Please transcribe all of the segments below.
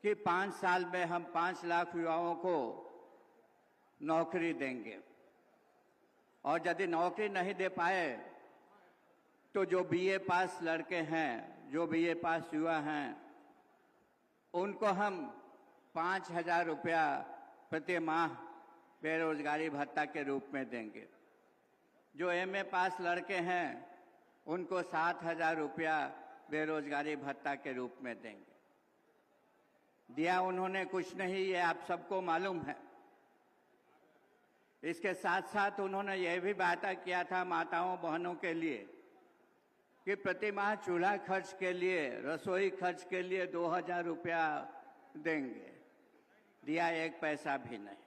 कि 5 साल में हम 5 लाख युवाओं को नौकरी देंगे, और यदि नौकरी नहीं दे पाए तो जो बीए पास लड़के हैं, जो बीए पास युवा हैं, उनको हम 5,000 रुपया प्रति माह बेरोजगारी भत्ता के रूप में देंगे। जो एमए पास लड़के हैं उनको 7,000 रुपया बेरोजगारी भत्ता के रूप में देंगे। दिया उन्होंने कुछ नहीं, ये आप सबको मालूम है। इसके साथ साथ उन्होंने यह भी वादा किया था माताओं बहनों के लिए कि प्रति माह चूल्हा खर्च के लिए, रसोई खर्च के लिए 2,000 रुपया देंगे। दिया एक पैसा भी नहीं।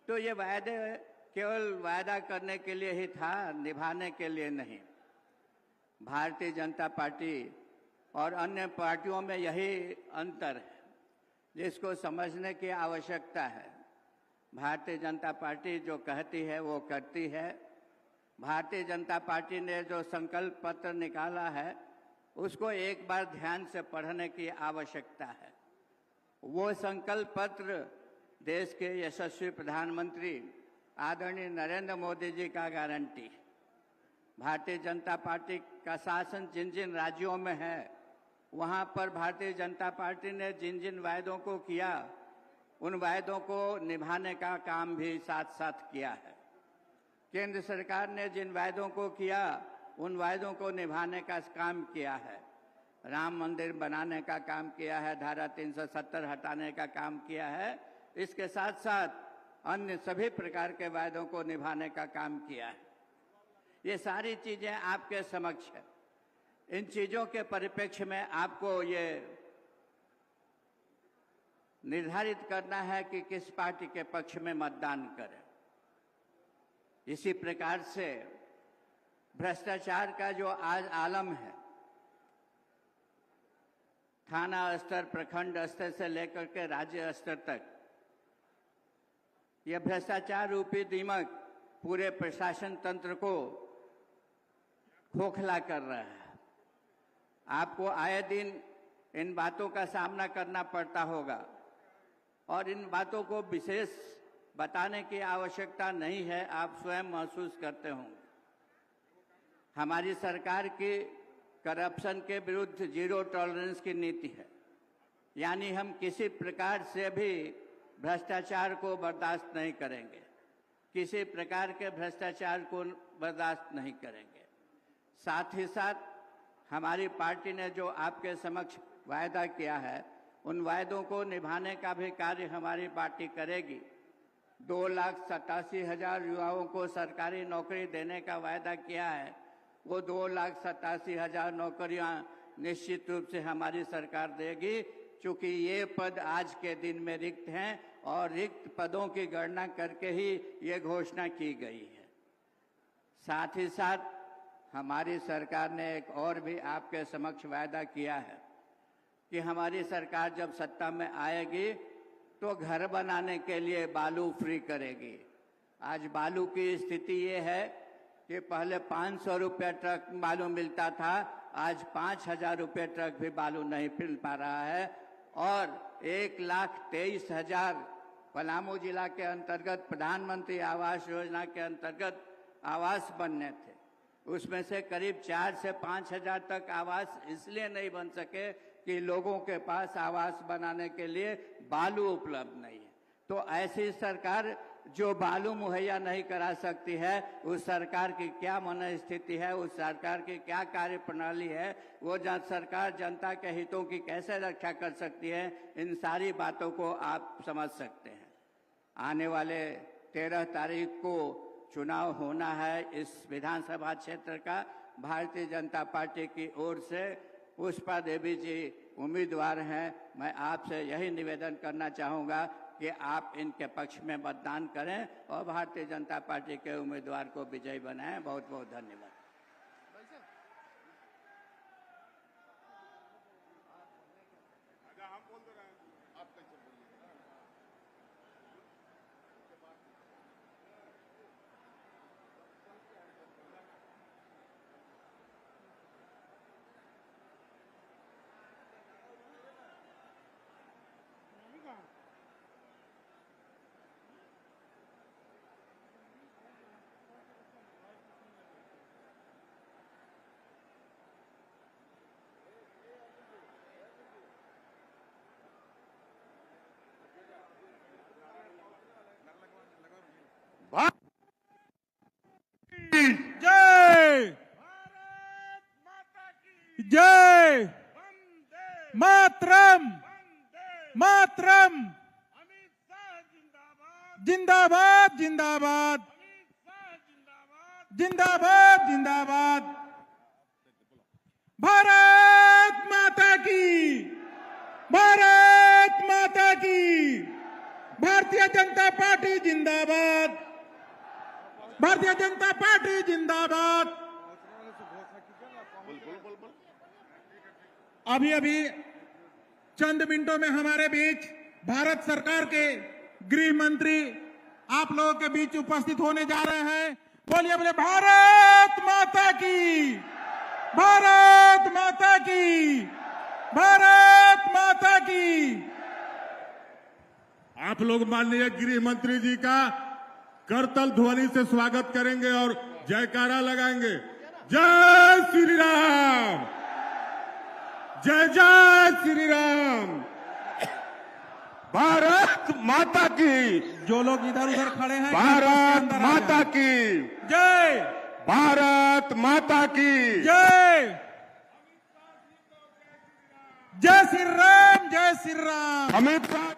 तो ये वायदे केवल वायदा करने के लिए ही था, निभाने के लिए नहीं। भारतीय जनता पार्टी और अन्य पार्टियों में यही अंतर है जिसको समझने की आवश्यकता है। भारतीय जनता पार्टी जो कहती है वो करती है। भारतीय जनता पार्टी ने जो संकल्प पत्र निकाला है उसको एक बार ध्यान से पढ़ने की आवश्यकता है। वो संकल्प पत्र देश के यशस्वी प्रधानमंत्री आदरणीय नरेंद्र मोदी जी का गारंटी है। भारतीय जनता पार्टी का शासन जिन जिन राज्यों में है वहां पर भारतीय जनता पार्टी ने जिन जिन वायदों को किया उन वायदों को निभाने का काम भी साथ साथ किया है। केंद्र सरकार ने जिन वायदों को किया उन वायदों को निभाने का काम किया है। राम मंदिर बनाने का काम किया है, धारा 370 हटाने का काम किया है। इसके साथ साथ अन्य सभी प्रकार के वायदों को निभाने का काम किया है। ये सारी चीजें आपके समक्ष है। इन चीजों के परिप्रेक्ष्य में आपको ये निर्धारित करना है कि किस पार्टी के पक्ष में मतदान करें। इसी प्रकार से भ्रष्टाचार का जो आज आलम है, थाना स्तर, प्रखंड स्तर से लेकर के राज्य स्तर तक, यह भ्रष्टाचार रूपी दीमक पूरे प्रशासन तंत्र को खोखला कर रहा है। आपको आए दिन इन बातों का सामना करना पड़ता होगा और इन बातों को विशेष बताने की आवश्यकता नहीं है, आप स्वयं महसूस करते होंगे। हमारी सरकार की करप्शन के विरुद्ध जीरो टॉलरेंस की नीति है, यानी हम किसी प्रकार से भी भ्रष्टाचार को बर्दाश्त नहीं करेंगे, किसी प्रकार के भ्रष्टाचार को बर्दाश्त नहीं करेंगे। साथ ही साथ हमारी पार्टी ने जो आपके समक्ष वायदा किया है उन वायदों को निभाने का भी कार्य हमारी पार्टी करेगी। 2,87,000 युवाओं को सरकारी नौकरी देने का वायदा किया है। वो 2,87,000 नौकरियां निश्चित रूप से हमारी सरकार देगी, चूंकि ये पद आज के दिन में रिक्त हैं और रिक्त पदों की गणना करके ही ये घोषणा की गई है। साथ ही साथ हमारी सरकार ने एक और भी आपके समक्ष वायदा किया है कि हमारी सरकार जब सत्ता में आएगी तो घर बनाने के लिए बालू फ्री करेगी। आज बालू की स्थिति ये है कि पहले 500 रुपये ट्रक बालू मिलता था, आज 5,000 रुपये ट्रक भी बालू नहीं मिल पा रहा है। और 1,23,000 पलामू जिला के अंतर्गत प्रधानमंत्री आवास योजना के अंतर्गत आवास बनने थे, उसमें से करीब 4 से 5,000 तक आवास इसलिए नहीं बन सके कि लोगों के पास आवास बनाने के लिए बालू उपलब्ध नहीं है। तो ऐसी सरकार जो बालू मुहैया नहीं करा सकती है, उस सरकार की क्या मनोस्थिति है, उस सरकार की क्या कार्य प्रणाली है, वो सरकार जनता के हितों की कैसे रक्षा कर सकती है, इन सारी बातों को आप समझ सकते हैं। आने वाले 13 तारीख को चुनाव होना है इस विधानसभा क्षेत्र का। भारतीय जनता पार्टी की ओर से पुष्पा देवी जी उम्मीदवार हैं। मैं आपसे यही निवेदन करना चाहूँगा कि आप इनके पक्ष में मतदान करें और भारतीय जनता पार्टी के उम्मीदवार को विजयी बनाएं। बहुत बहुत धन्यवाद। मातरम मातरम जिंदाबाद जिंदाबाद जिंदाबाद जिंदाबाद भारत माता की भारत माता की भारतीय जनता पार्टी जिंदाबाद भारतीय जनता पार्टी जिंदाबाद। अभी अभी चंद मिनटों में हमारे बीच भारत सरकार के गृह मंत्री आप लोगों के बीच उपस्थित होने जा रहे हैं। बोलिए बोले भारत माता की भारत माता की भारत माता की। आप लोग माननीय गृह मंत्री जी का करतल ध्वनि से स्वागत करेंगे और जयकारा लगाएंगे। जय श्री राम, जय जय श्री राम, भारत माता की। जो लोग इधर उधर खड़े हैं भारत माता की जय, भारत माता की जय, जय श्री राम, जय श्री राम, अमित शाह,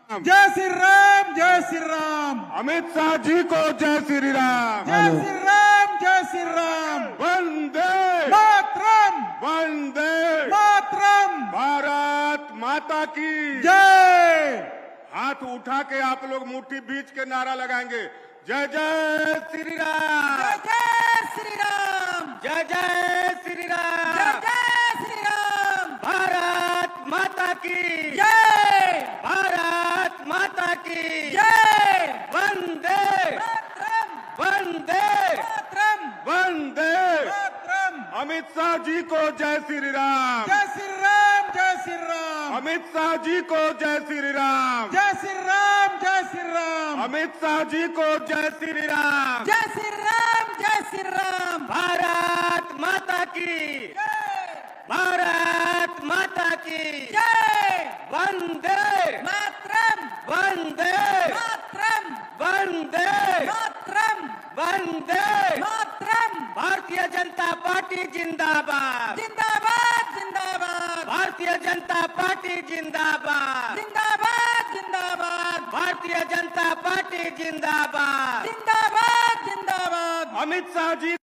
जय श्री राम, जय श्री राम, अमित शाह जी को जय श्री राम, जय श्री राम, जय श्री राम, वंदे मातरम वंदे मातरम, भारत माता की जय। हाथ उठा के आप लोग मुट्ठी बीच के नारा लगाएंगे। जय जय श्री राम, जय श्री राम, जय जय श्री राम, जय श्री राम, भारत माता की जय, भारत माता की जय, वंदे मातरम वंदे मातरम वंदे मातरम, अमित शाह जी को जय श्री राम, जय श्री राम, जय श्री राम, अमित शाह जी को जय श्री राम, जय श्री राम, जय श्री राम, अमित शाह जी को जय श्री राम, जय श्री राम, जय श्री राम, भारत माता की भारत माता की जय, वंदे मातरम वंदे मातरम वंदे मातरम वंदे मातरम, भारतीय जनता पार्टी जिंदाबाद, जिंदाबाद जिंदाबाद, भारतीय जनता पार्टी जिंदाबाद, जिंदाबाद जिंदाबाद, भारतीय जनता पार्टी जिंदाबाद, जिंदाबाद जिंदाबाद, अमित शाह जी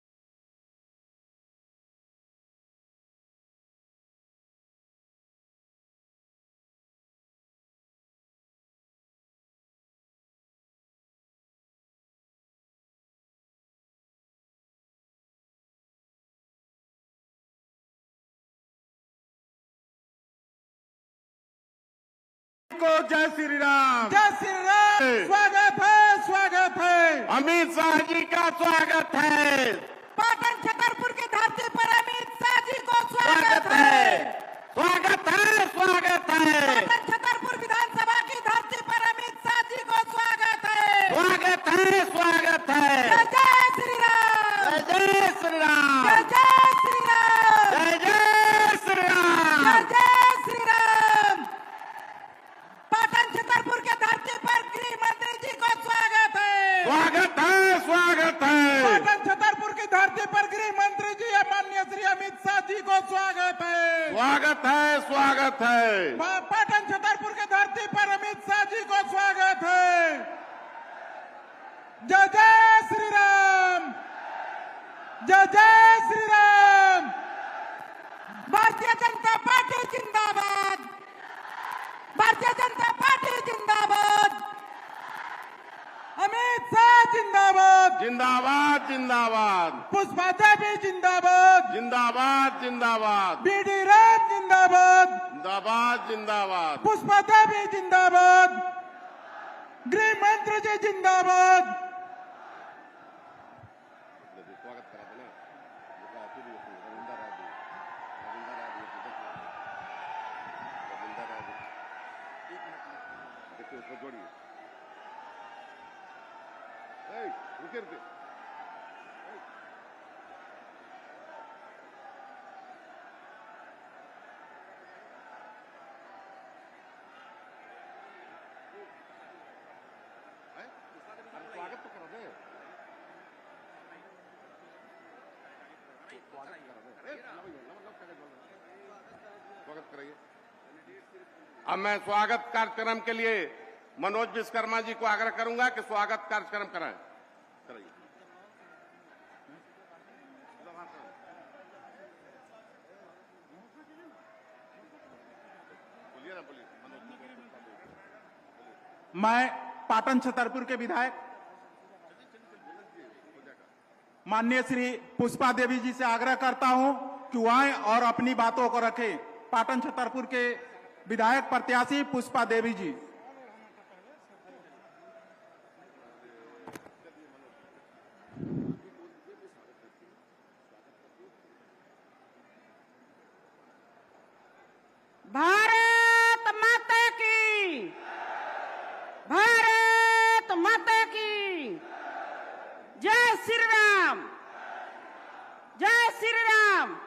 को जय श्री राम, जय श्री राम, स्वागत है स्वागत है, अमित शाह जी का स्वागत है, पाटन छतरपुर की धरती पर अमित शाह जी को स्वागत स्वागत है है, स्वागत है स्वागत है पाटन छतरपुर विधानसभा की धरती पर अमित शाह जी को स्वागत है, स्वागत है स्वागत है जय जय श्री राम, जय श्री राम, जय जय श्री राम, जय जय श्री राम, जय जय श्री राम। पाटन छतरपुर के धरती पर गृह मंत्री जी को स्वागत है, स्वागत है स्वागत है, पाटन छतरपुर की धरती पर गृह मंत्री जी माननीय श्री अमित शाह जी को स्वागत है, स्वागत है स्वागत है, पाटन छतरपुर की धरती पर अमित शाह जी को स्वागत है। जय जय श्री राम, जय जय श्री राम, भारतीय जनता पार्टी जिंदाबाद, भारतीय जनता पार्टी जिंदाबाद, अमित शाह जिंदाबाद, जिंदाबाद जिंदाबाद, पुष्पा देवी जिंदाबाद, जिंदाबाद जिंदाबाद, बीडी राम जिंदाबाद, जिंदाबाद जिंदाबाद, पुष्पा देवी जिंदाबाद, गृह मंत्री जी जिंदाबाद। स्वागत तो करा दे, स्वागत करा दे, स्वागत कराइए। अब मैं स्वागत कार्यक्रम के लिए मनोज विश्वकर्मा जी को आग्रह करूंगा कि स्वागत कार्यक्रम कराएं। कराइए। बोलिए ना, बोलिए। मैं पाटन छतरपुर के विधायक माननीय श्री पुष्पा देवी जी से आग्रह करता हूं कि वो आए और अपनी बातों को रखें। पाटन छतरपुर के विधायक प्रत्याशी पुष्पा देवी जी। भारत माता की, भारत माता की जय श्री राम, जय श्री राम।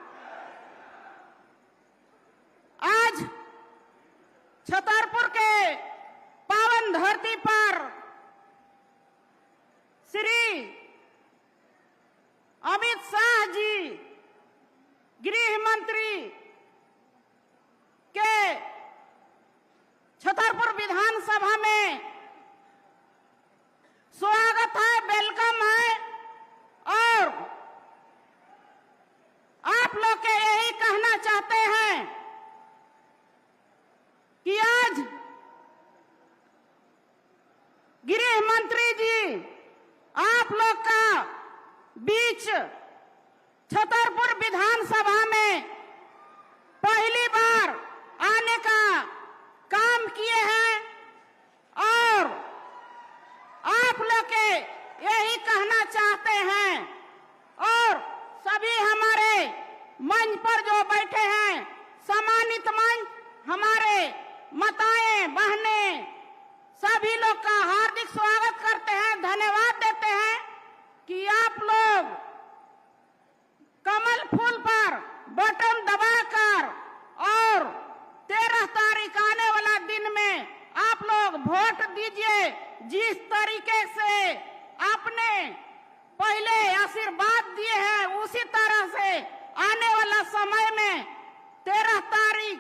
आज छतरपुर के पावन धरती पर श्री अमित शाह जी गृह मंत्री के छतरपुर विधानसभा में स्वागत है, वेलकम है। और आप लोग के यही कहना चाहते हैं कि आज गृह मंत्री जी आप लोग का बीच छतरपुर विधानसभा में पहली बार आने का काम किए हैं और आप लोग के यही कहना चाहते हैं। और सभी हमारे मंच पर जो बैठे हैं, सम्मानित मंच, हमारे माताएं बहनें, सभी लोग का हार्दिक स्वागत करते हैं, धन्यवाद देते हैं कि आप लोग कमल फूल पर बटन दबाकर और 13 तारीख आने वाला दिन में आप लोग वोट दीजिए। जिस तरीके से आपने पहले आशीर्वाद दिए हैं, उसी तरह से आने वाला समय में 13 तारीख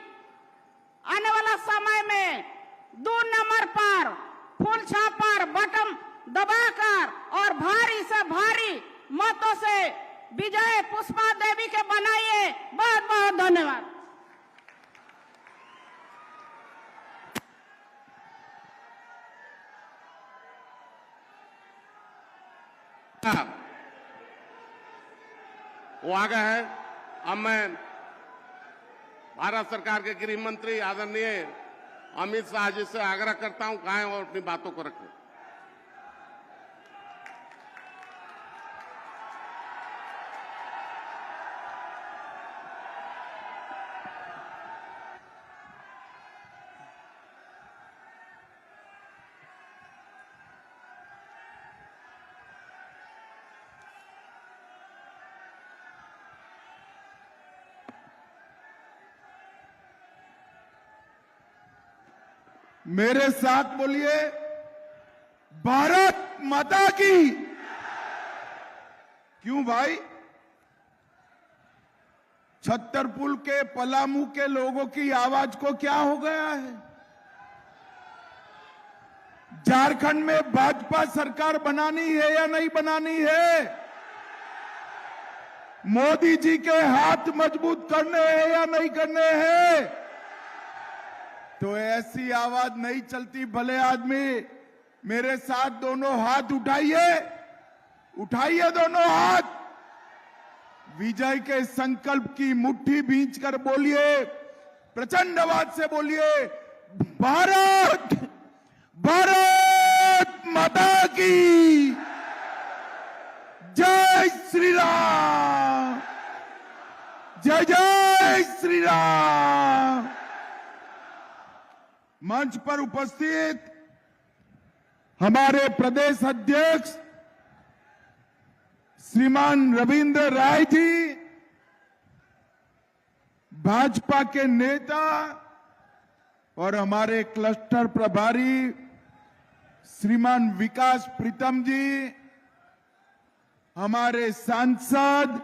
आने वाला समय में 2 नंबर पर फूल छाप पर बटन दबाकर और भारी से भारी मतों से विजय पुष्पा देवी के बनाइए। बहुत बहुत धन्यवाद। वो आ गए हैं। अब मैं भारत सरकार के गृह मंत्री आदरणीय अमित शाह जी से आग्रह करता हूं, कहें और अपनी बातों को रखें। मेरे साथ बोलिए, भारत माता की। क्यों भाई? छतरपुर के पलामू के लोगों की आवाज को क्या हो गया है? झारखंड में भाजपा सरकार बनानी है या नहीं बनानी है? मोदी जी के हाथ मजबूत करने हैं या नहीं करने हैं? तो ऐसी आवाज नहीं चलती। भले आदमी मेरे साथ दोनों हाथ उठाइए, उठाइए दोनों हाथ। विजय के संकल्प की मुट्ठी भींचकर बोलिए, प्रचंड आवाज से बोलिए, भारत भारत माता की जय श्री राम, जय जय श्री राम। मंच पर उपस्थित हमारे प्रदेश अध्यक्ष श्रीमान रविंद्र राय जी, भाजपा के नेता और हमारे क्लस्टर प्रभारी श्रीमान विकास प्रीतम जी, हमारे सांसद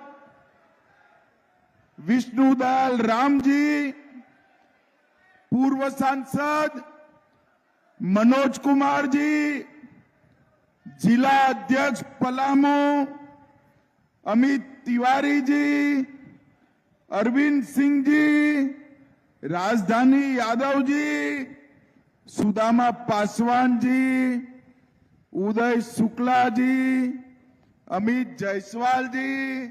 विष्णुदयाल राम जी, पूर्व सांसद मनोज कुमार जी, जिला अध्यक्ष पलामू अमित तिवारी जी, अरविंद सिंह जी, राजधानी यादव जी, सुदामा पासवान जी, उदय शुक्ला जी, अमित जायसवाल जी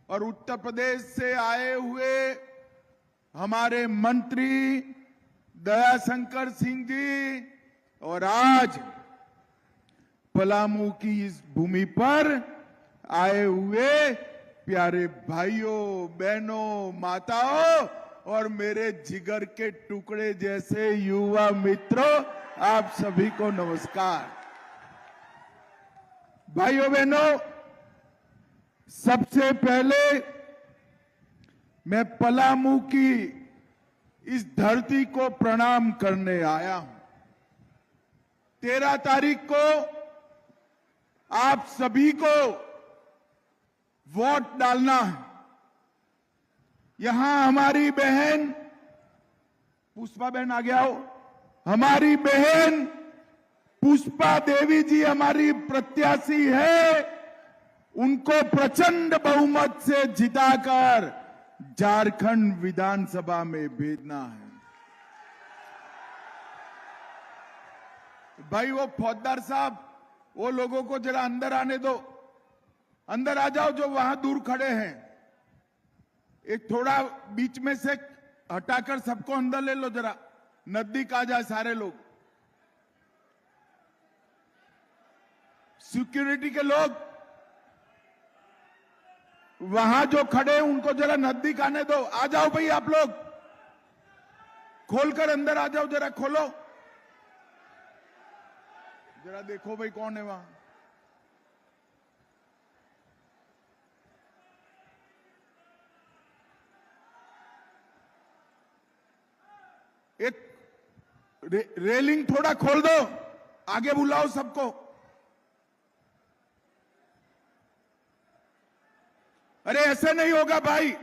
और उत्तर प्रदेश से आए हुए हमारे मंत्री दयाशंकर सिंह जी और आज पलामू की इस भूमि पर आए हुए प्यारे भाइयों, बहनों, माताओं और मेरे जिगर के टुकड़े जैसे युवा मित्रों, आप सभी को नमस्कार। भाइयों बहनों, सबसे पहले मैं पलामू की इस धरती को प्रणाम करने आया हूं। 13 तारीख को आप सभी को वोट डालना है। यहां हमारी बहन पुष्पा बहन आ गया हो, हमारी बहन पुष्पा देवी जी हमारी प्रत्याशी है। उनको प्रचंड बहुमत से जिताकर झारखंड विधानसभा में भेजना है। भाई वो फौजदार साहब, वो लोगों को जरा अंदर आने दो, अंदर आ जाओ जो वहां दूर खड़े हैं। एक थोड़ा बीच में से हटाकर सबको अंदर ले लो, जरा नजदीक आ जाए सारे लोग। सिक्योरिटी के लोग वहां जो खड़े हैं उनको जरा नजदीक आने दो। आ जाओ भाई, आप लोग खोलकर अंदर आ जाओ, जरा खोलो, जरा देखो भाई कौन है वहां। एक रेलिंग थोड़ा खोल दो, आगे बुलाओ सबको। अरे ऐसे नहीं होगा भाई,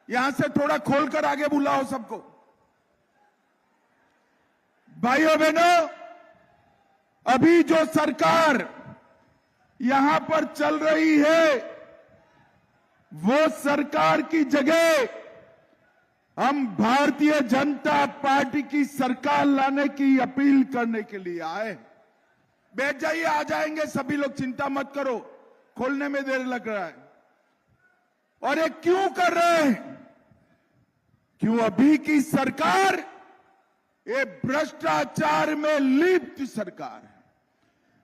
यहां से थोड़ा खोलकर आगे बुलाओ सबको। भाइयों बहनों, अभी जो सरकार यहां पर चल रही है, वो सरकार की जगह हम भारतीय जनता पार्टी की सरकार लाने की अपील करने के लिए आए। बैठ जाइए, आ जाएंगे सभी लोग, चिंता मत करो, खोलने में देर लग रहा है। और ये क्यों कर रहे हैं? क्यों अभी की सरकार ये भ्रष्टाचार में लिप्त सरकार है।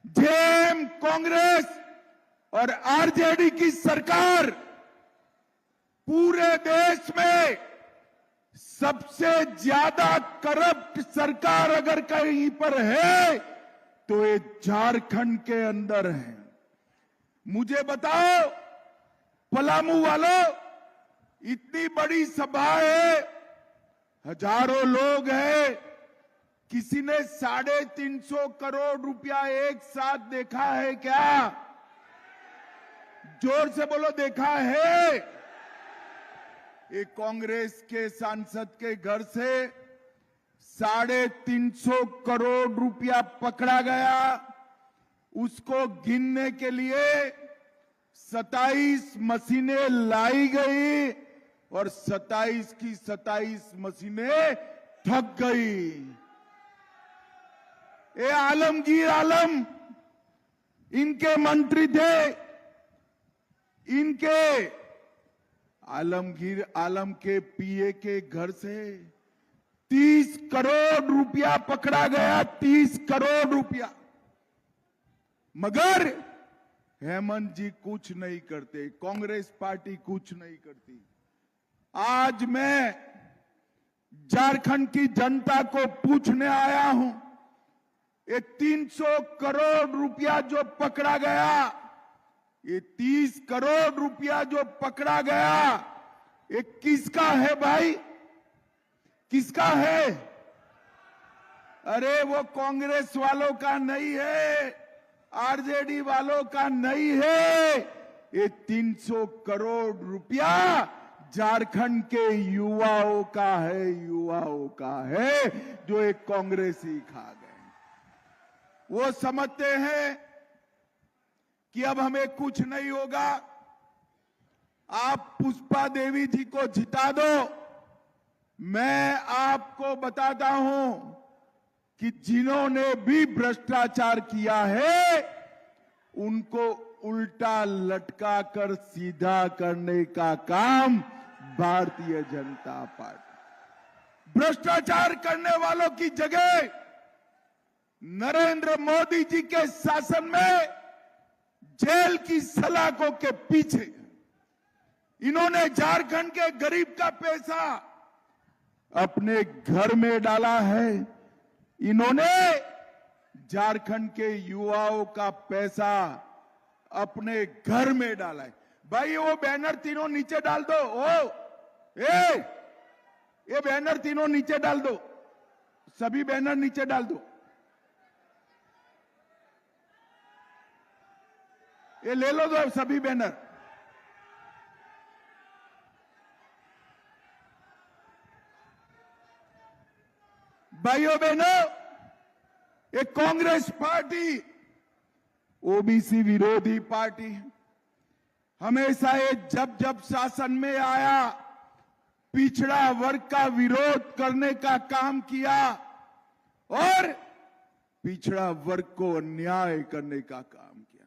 जेएम, कांग्रेस और आरजेडी की सरकार पूरे देश में सबसे ज्यादा करप्ट सरकार अगर कहीं पर है तो ये झारखंड के अंदर है। मुझे बताओ पलामू वालों, इतनी बड़ी सभा है, हजारों लोग हैं, किसी ने 350 करोड़ रुपया एक साथ देखा है क्या? जोर से बोलो, देखा है? एक कांग्रेस के सांसद के घर से 350 करोड़ रुपया पकड़ा गया। उसको गिनने के लिए 27 मशीनें लाई गई और 27 की 27 मशीनें थक गई। ये आलमगीर आलम इनके मंत्री थे। इनके आलमगीर आलम के पीए के घर से 30 करोड़ रुपया पकड़ा गया, 30 करोड़ रुपया। मगर हेमंत जी कुछ नहीं करते, कांग्रेस पार्टी कुछ नहीं करती। आज मैं झारखंड की जनता को पूछने आया हूं, ये 300 करोड़ रुपया जो पकड़ा गया, ये 30 करोड़ रुपया जो पकड़ा गया, ये किसका है भाई? किसका है? अरे वो कांग्रेस वालों का नहीं है, आरजेडी वालों का नहीं है। ये 300 करोड़ रुपया झारखंड के युवाओं का है, युवाओं का है, जो एक कांग्रेसी खा गए। वो समझते हैं कि अब हमें कुछ नहीं होगा, आप पुष्पा देवी जी को जिता दो। मैं आपको बताता हूं कि जिन्होंने भी भ्रष्टाचार किया है उनको उल्टा लटका कर सीधा करने का काम भारतीय जनता पार्टी। भ्रष्टाचार करने वालों की जगह नरेंद्र मोदी जी के शासन में जेल की सलाखों के पीछे इन्होंने झारखंड के गरीब का पैसा अपने घर में डाला है। इन्होंने झारखंड के युवाओं का पैसा अपने घर में डाला है। भाई वो बैनर तीनों नीचे डाल दो। ये बैनर तीनों नीचे डाल दो, सभी बैनर नीचे डाल दो। ये ले लो दो सभी बैनर। भाइयों बहनों, एक कांग्रेस पार्टी ओबीसी विरोधी पार्टी है। हमेशा ये जब जब शासन में आया पिछड़ा वर्ग का विरोध करने का काम किया और पिछड़ा वर्ग को अन्याय करने का काम किया।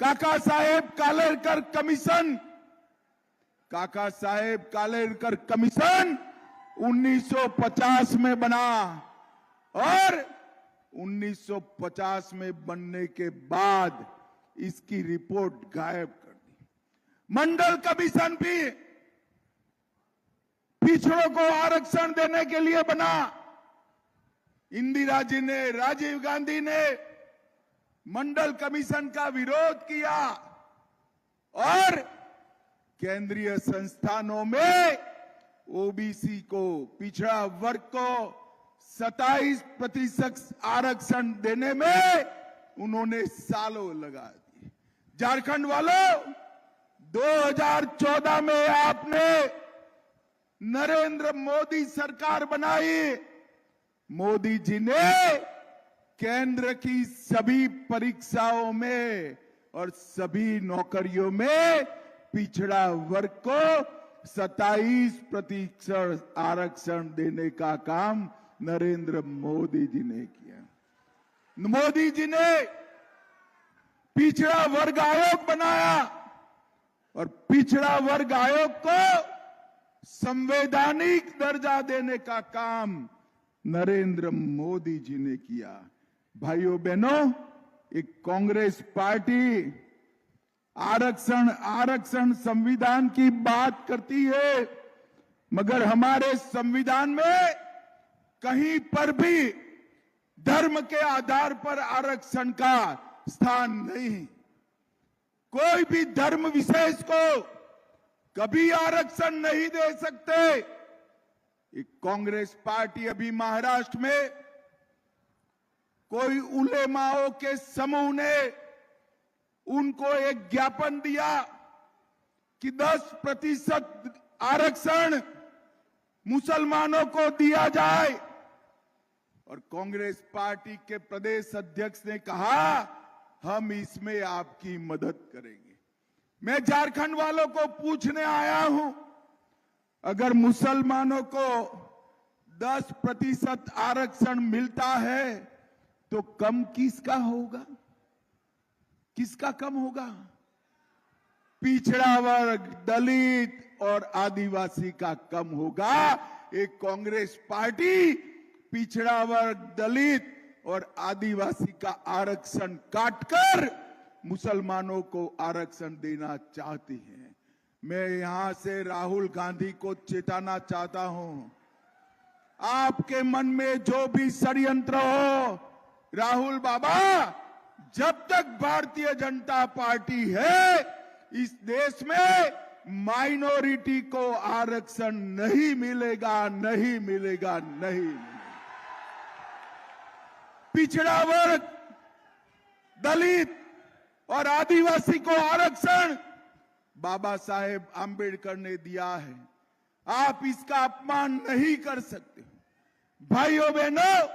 काका साहेब कालेलकर कमीशन, काका साहेब कालेलकर कमीशन 1950 में बना और 1950 में बनने के बाद इसकी रिपोर्ट गायब कर दी। मंडल कमीशन भी पिछड़ों को आरक्षण देने के लिए बना। इंदिरा जी ने, राजीव गांधी ने मंडल कमीशन का विरोध किया और केंद्रीय संस्थानों में ओबीसी को, पिछड़ा वर्ग को 27% आरक्षण देने में उन्होंने सालों लगा दिए। झारखंड वालों, 2014 में आपने नरेंद्र मोदी सरकार बनाई। मोदी जी ने केंद्र की सभी परीक्षाओं में और सभी नौकरियों में पिछड़ा वर्ग को 27% आरक्षण देने का काम नरेंद्र मोदी जी ने किया। मोदी जी ने पिछड़ा वर्ग आयोग बनाया और पिछड़ा वर्ग आयोग को संवैधानिक दर्जा देने का काम नरेंद्र मोदी जी ने किया। भाइयों बहनों, एक कांग्रेस पार्टी आरक्षण संविधान की बात करती है, मगर हमारे संविधान में कहीं पर भी धर्म के आधार पर आरक्षण का स्थान नहीं। कोई भी धर्म विशेष को कभी आरक्षण नहीं दे सकते। एक कांग्रेस पार्टी अभी महाराष्ट्र में कोई उलेमाओं के समूह ने उनको एक ज्ञापन दिया कि 10% आरक्षण मुसलमानों को दिया जाए और कांग्रेस पार्टी के प्रदेश अध्यक्ष ने कहा हम इसमें आपकी मदद करेंगे। मैं झारखंड वालों को पूछने आया हूं, अगर मुसलमानों को 10% आरक्षण मिलता है तो कम किसका होगा? किसका कम होगा? पिछड़ा वर्ग, दलित और आदिवासी का कम होगा। एक कांग्रेस पार्टी पिछड़ा वर्ग, दलित और आदिवासी का आरक्षण काटकर मुसलमानों को आरक्षण देना चाहती है। मैं यहां से राहुल गांधी को चेताना चाहता हूं, आपके मन में जो भी षड्यंत्र हो, राहुल बाबा, जब तक भारतीय जनता पार्टी है इस देश में माइनॉरिटी को आरक्षण नहीं मिलेगा, नहीं मिलेगा, नहीं मिलेगा। पिछड़ा वर्ग, दलित और आदिवासी को आरक्षण बाबा साहेब आंबेडकर ने दिया है। आप इसका अपमान नहीं कर सकते। भाइयों बहनों,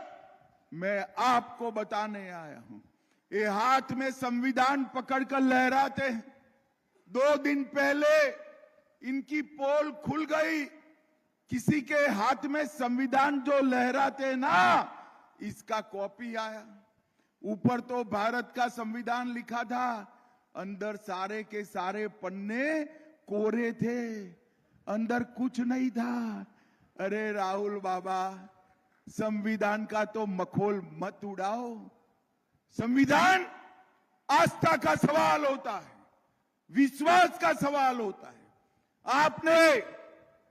मैं आपको बताने आया हूं, ये हाथ में संविधान पकड़कर लहराते हैं। 2 दिन पहले इनकी पोल खुल गई। किसी के हाथ में संविधान जो लहराते ना, इसका कॉपी आया। ऊपर तो भारत का संविधान लिखा था, अंदर सारे के सारे पन्ने कोरे थे, अंदर कुछ नहीं था। अरे राहुल बाबा, संविधान का तो मखौल मत उड़ाओ। संविधान आस्था का सवाल होता है, विश्वास का सवाल होता है। आपने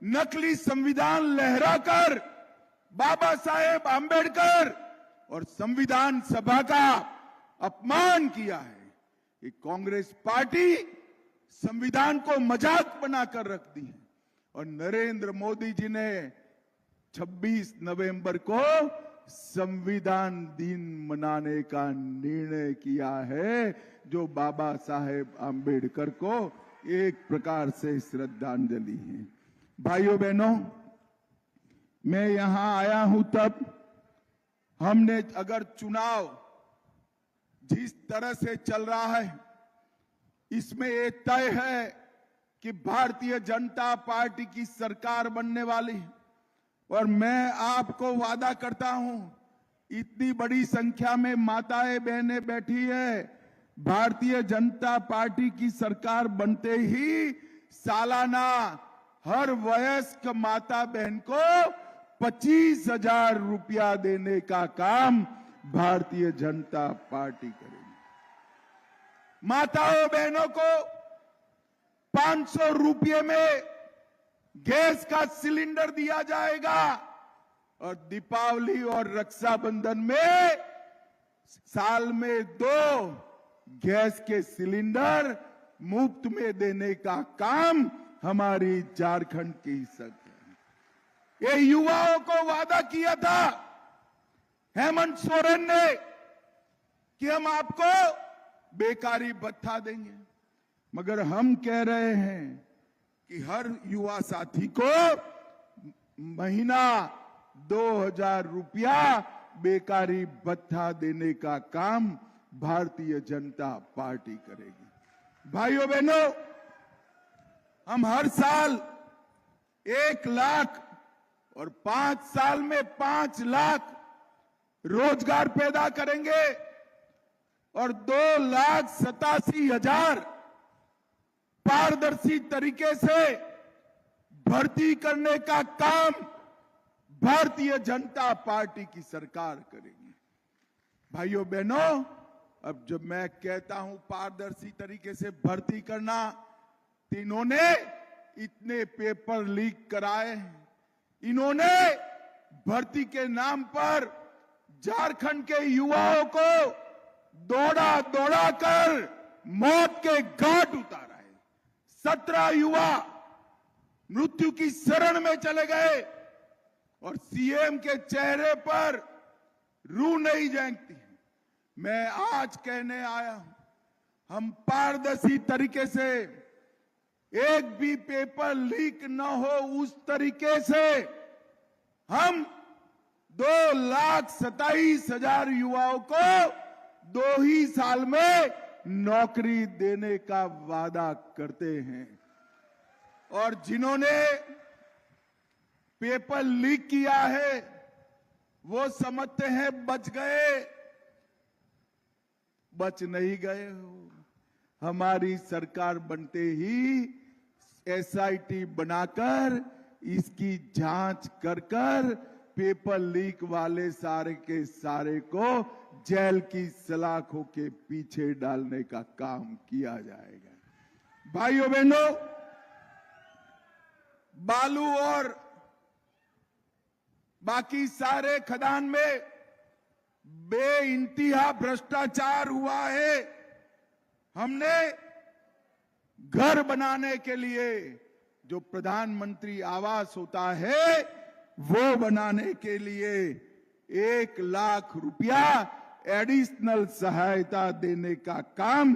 नकली संविधान लहराकर बाबा साहेब आंबेडकर और संविधान सभा का अपमान किया है। ये कांग्रेस पार्टी संविधान को मजाक बनाकर रख दी है। और नरेंद्र मोदी जी ने 26 नवंबर को संविधान दिन मनाने का निर्णय किया है, जो बाबा साहेब आंबेडकर को एक प्रकार से श्रद्धांजलि है। भाइयों बहनों, मैं यहां आया हूं तब हमने अगर चुनाव जिस तरह से चल रहा है, इसमें ये तय है कि भारतीय जनता पार्टी की सरकार बनने वाली है। और मैं आपको वादा करता हूं, इतनी बड़ी संख्या में माताएं बहनें बैठी है, भारतीय जनता पार्टी की सरकार बनते ही सालाना हर वयस्क माता बहन को 25,000 रुपया देने का काम भारतीय जनता पार्टी करेगी। माताओं बहनों को 500 रुपये में गैस का सिलेंडर दिया जाएगा और दीपावली और रक्षाबंधन में साल में 2 गैस के सिलेंडर मुफ्त में देने का काम हमारी झारखंड की सरकार। ये युवाओं को वादा किया था हेमंत सोरेन ने कि हम आपको बेकारी भत्ता देंगे, मगर हम कह रहे हैं कि हर युवा साथी को महीना 2,000 रुपया बेकारी भत्ता देने का काम भारतीय जनता पार्टी करेगी। भाइयों बहनों, हम हर साल 1 लाख और 5 साल में 5 लाख रोजगार पैदा करेंगे और 2,87,000 पारदर्शी तरीके से भर्ती करने का काम भारतीय जनता पार्टी की सरकार करेगी। भाइयों बहनों, अब जब मैं कहता हूं पारदर्शी तरीके से भर्ती करना, इन्होंने इतने पेपर लीक कराए हैं, इन्होंने भर्ती के नाम पर झारखंड के युवाओं को दौड़ा कर मौत के घाट उतारा है। 17 युवा मृत्यु की शरण में चले गए और सीएम के चेहरे पर रूह नहीं झांकती। मैं आज कहने आया हूं, हम पारदर्शी तरीके से एक भी पेपर लीक न हो उस तरीके से हम 2,27,000 युवाओं को 2 ही साल में नौकरी देने का वादा करते हैं। और जिन्होंने पेपर लीक किया है वो समझते हैं बच गए, बच नहीं गए हो। हमारी सरकार बनते ही एसआईटी बनाकर इसकी जांच कर पेपर लीक वाले सारे के सारे को जेल की सलाखों के पीछे डालने का काम किया जाएगा। भाइयों बहनों, बालू और बाकी सारे खदान में बेइंतहा भ्रष्टाचार हुआ है। हमने घर बनाने के लिए जो प्रधानमंत्री आवास होता है वो बनाने के लिए 1 लाख रुपया एडिशनल सहायता देने का काम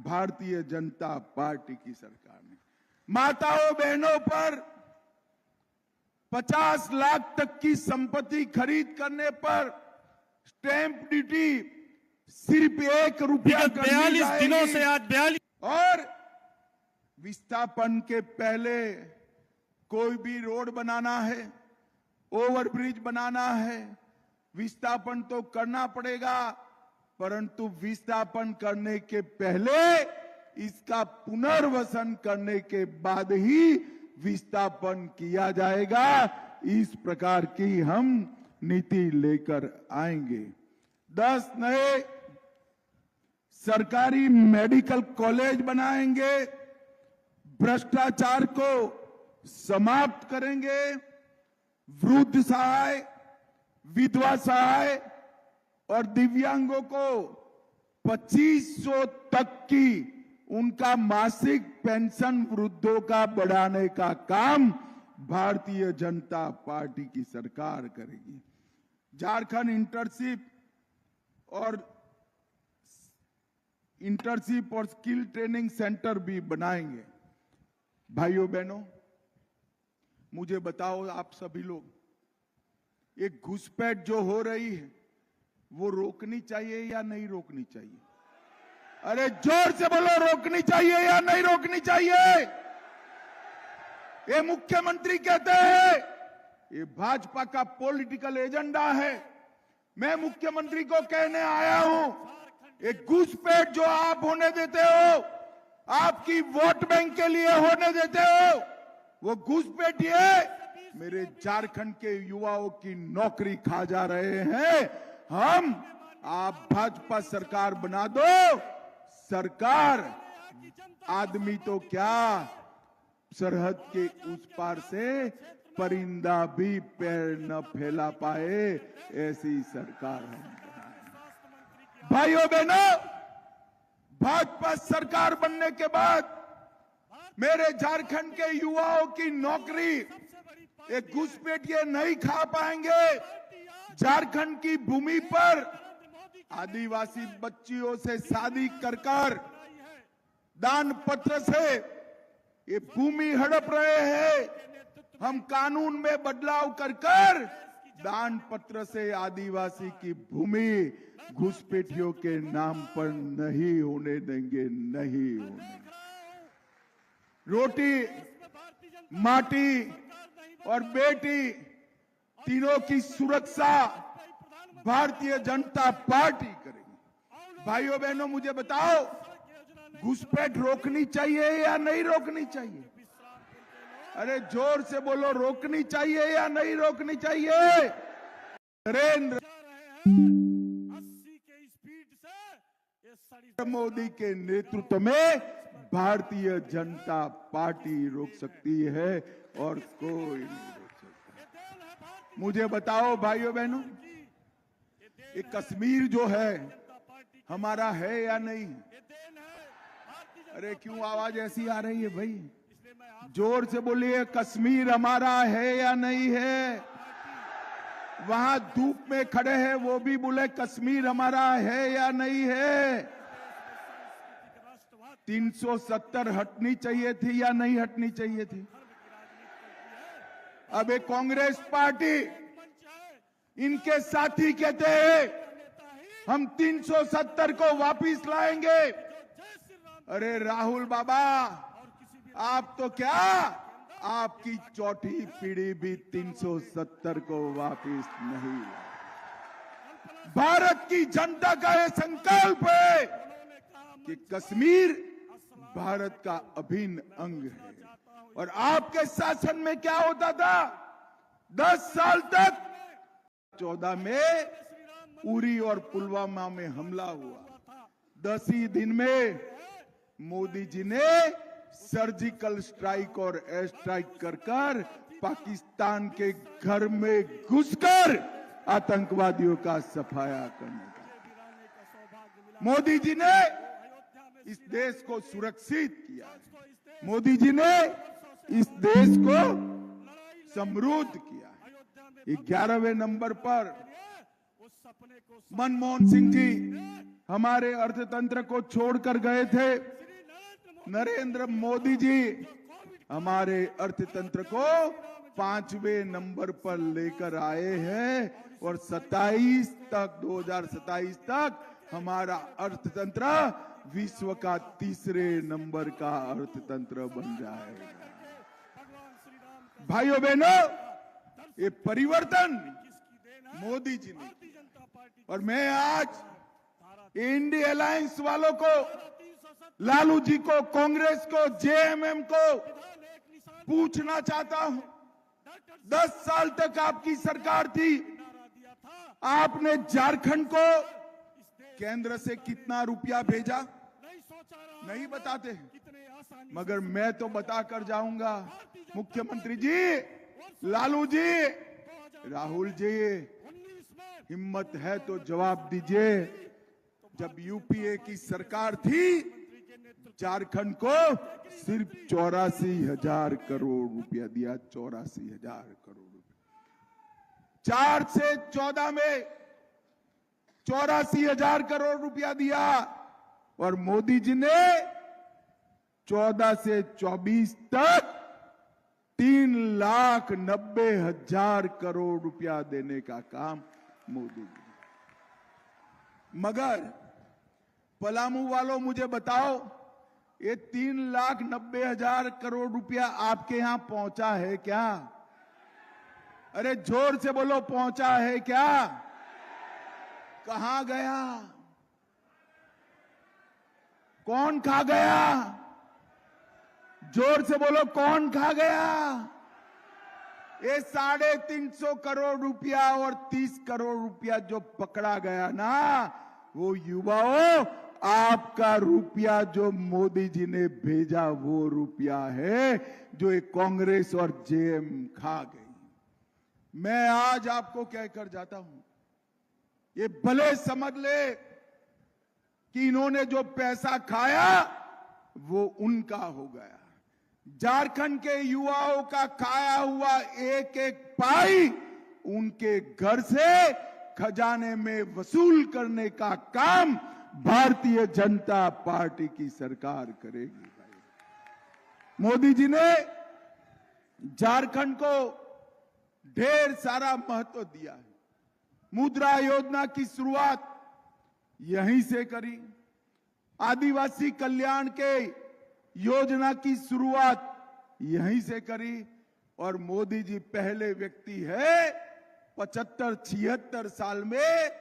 भारतीय जनता पार्टी की सरकार ने माताओं बहनों पर 50 लाख तक की संपत्ति खरीद करने पर स्टैंप ड्यूटी सिर्फ 1 रुपया विगत 42 दिनों से आज 42 और विस्थापन के पहले कोई भी रोड बनाना है, ओवरब्रिज बनाना है, विस्थापन तो करना पड़ेगा, परंतु विस्थापन करने के पहले इसका पुनर्वसन करने के बाद ही विस्थापन किया जाएगा। इस प्रकार की हम नीति लेकर आएंगे। 10 नए सरकारी मेडिकल कॉलेज बनाएंगे, भ्रष्टाचार को समाप्त करेंगे, वृद्ध सहाय, विधवा सहाय और दिव्यांगों को 2500 तक की उनका मासिक पेंशन वृद्धों का बढ़ाने का काम भारतीय जनता पार्टी की सरकार करेगी। झारखंड इंटर्नशिप और स्किल ट्रेनिंग सेंटर भी बनाएंगे। भाइयों बहनों, मुझे बताओ आप सभी लोग, एक घुसपैठ जो हो रही है वो रोकनी चाहिए या नहीं रोकनी चाहिए? अरे जोर से बोलो, रोकनी चाहिए या नहीं रोकनी चाहिए? ये मुख्यमंत्री कहते हैं ये भाजपा का पॉलिटिकल एजेंडा है। मैं मुख्यमंत्री को कहने आया हूं, एक घुसपैठ जो आप होने देते हो, आपकी वोट बैंक के लिए होने देते हो, वो घुसपैठ है मेरे झारखंड के युवाओं की नौकरी खा जा रहे हैं। आप भाजपा सरकार बना दो, सरकार आदमी तो क्या, सरहद के उस पार से परिंदा भी पैर न फैला पाए, ऐसी सरकार है। भाइयों बहनों, भाजपा सरकार बनने के बाद मेरे झारखंड के युवाओं की नौकरी एक घुसपैठिए नहीं खा पाएंगे। झारखंड की भूमि पर आदिवासी बच्चियों से शादी कर दान पत्र से ये भूमि हड़प रहे हैं। हम कानून में बदलाव कर दान पत्र से आदिवासी की भूमि घुसपैठियों के नाम पर नहीं होने देंगे, नहीं होने। रोटी, माटी और बेटी तीनों की सुरक्षा भारतीय जनता पार्टी करेगी। भाइयों बहनों, मुझे बताओ, घुसपैठ रोकनी चाहिए या नहीं रोकनी चाहिए? अरे जोर से बोलो, रोकनी चाहिए या नहीं रोकनी चाहिए? नरेंद्र मोदी के नेतृत्व में भारतीय जनता पार्टी रोक सकती है और कोई नहीं रोक सकता। मुझे बताओ भाइयों बहनों, ये कश्मीर जो है हमारा है या नहीं? अरे क्यों आवाज ऐसी आ रही है भाई? जोर से बोलिए, कश्मीर हमारा है या नहीं है? वहां धूप में खड़े हैं वो भी बोले कश्मीर हमारा है या नहीं है? 370 हटनी चाहिए थी या नहीं हटनी चाहिए थी? अब एक कांग्रेस पार्टी, इनके साथी कहते हैं हम 370 को वापिस लाएंगे। अरे राहुल बाबा, आप तो क्या, आपकी चौथी पीढ़ी भी 370 को वापिस नहीं। भारत की जनता का यह संकल्प है कि कश्मीर भारत का अभिन्न अंग है। और आपके शासन में क्या होता था? 10 साल तक 14 में उरी और पुलवामा में हमला हुआ। 10 ही दिन में मोदी जी ने सर्जिकल स्ट्राइक और एयर स्ट्राइक कर पाकिस्तान के घर में घुसकर आतंकवादियों का सफाया करने का मोदी जी ने इस देश को सुरक्षित किया। मोदी जी ने इस देश को समृद्ध किया। 11वें नंबर पर मनमोहन सिंह जी हमारे अर्थतंत्र को छोड़कर गए थे। नरेंद्र मोदी जी हमारे अर्थतंत्र को 5वें नंबर पर लेकर आए हैं और 2027 तक हमारा अर्थतंत्र विश्व का 3रे नंबर का अर्थतंत्र बन जाएगा। भाइयों बहनों, ये परिवर्तन मोदी जी ने, और मैं आज इंडिया अलायंस वालों को, लालू जी को, कांग्रेस को, जेएमएम को पूछना चाहता हूं, 10 साल तक आपकी सरकार थी, आपने झारखंड को केंद्र से कितना रुपया भेजा? नहीं बताते, मगर मैं तो बताकर जाऊंगा। मुख्यमंत्री जी, लालू जी, राहुल जी, हिम्मत है तो जवाब दीजिए। जब यूपीए की सरकार थी, झारखंड को सिर्फ 84,000 करोड़ रुपया दिया। 84,000 करोड़ रुपया 4 से 14 में 84,000 करोड़ रुपया दिया, और मोदी जी ने 14 से 24 तक 3,90,000 करोड़ रुपया देने का काम मोदी जी ने। मगर पलामू वालों, मुझे बताओ, ये 3,90,000 करोड़ रुपया आपके यहां पहुंचा है क्या? अरे जोर से बोलो, पहुंचा है क्या? कहां गया? कौन खा गया? जोर से बोलो, कौन खा गया? ये 350 करोड़ रुपया और 30 करोड़ रुपया जो पकड़ा गया ना, वो युवाओं, आपका रुपया जो मोदी जी ने भेजा वो रुपया है जो एक कांग्रेस और जेएम खा गई। मैं आज आपको कहकर जाता हूं, ये भले समझ ले कि इन्होंने जो पैसा खाया वो उनका हो गया। झारखंड के युवाओं का खाया हुआ एक एक पाई उनके घर से खजाने में वसूल करने का काम भारतीय जनता पार्टी की सरकार करेगी। मोदी जी ने झारखंड को ढेर सारा महत्व दिया है। मुद्रा योजना की शुरुआत यहीं से करी, आदिवासी कल्याण के योजना की शुरुआत यहीं से करी, और मोदी जी पहले व्यक्ति है 75-76 साल में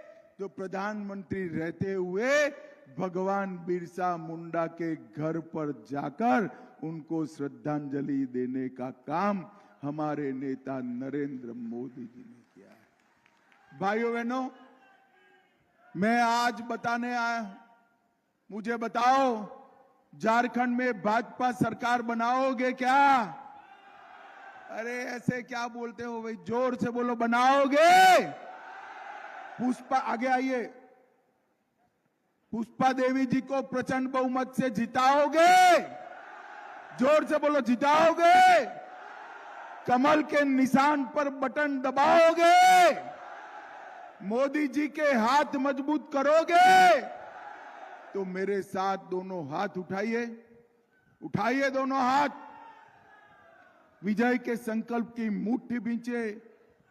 जो प्रधानमंत्री रहते हुए भगवान बिरसा मुंडा के घर पर जाकर उनको श्रद्धांजलि देने का काम हमारे नेता नरेंद्र मोदी जी ने किया है। भाइयों बहनों, मैं आज बताने आया हूं, मुझे बताओ, झारखंड में भाजपा सरकार बनाओगे क्या? अरे ऐसे क्या बोलते हो भाई, जोर से बोलो, बनाओगे? पुष्पा, आगे आइए, पुष्पा देवी जी को प्रचंड बहुमत से जिताओगे? जोर से बोलो, जिताओगे? कमल के निशान पर बटन दबाओगे? मोदी जी के हाथ मजबूत करोगे? तो मेरे साथ दोनों हाथ उठाइए, उठाइए दोनों हाथ, विजय के संकल्प की मुट्ठी बींचे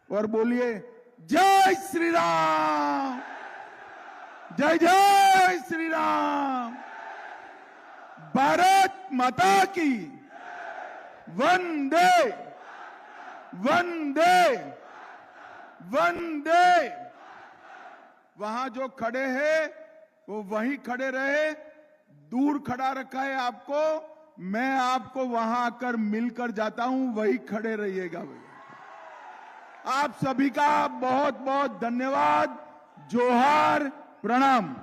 और बोलिए, जय श्री राम, जय जय श्री राम, भारत माता की, वंदे वंदे वंदे। वहां जो खड़े हैं वो वहीं खड़े रहे, दूर खड़ा रखा है आपको, मैं आपको वहां आकर मिलकर जाता हूं, वहीं खड़े रहिएगा भैया। आप सभी का बहुत बहुत धन्यवाद। जोहार, प्रणाम।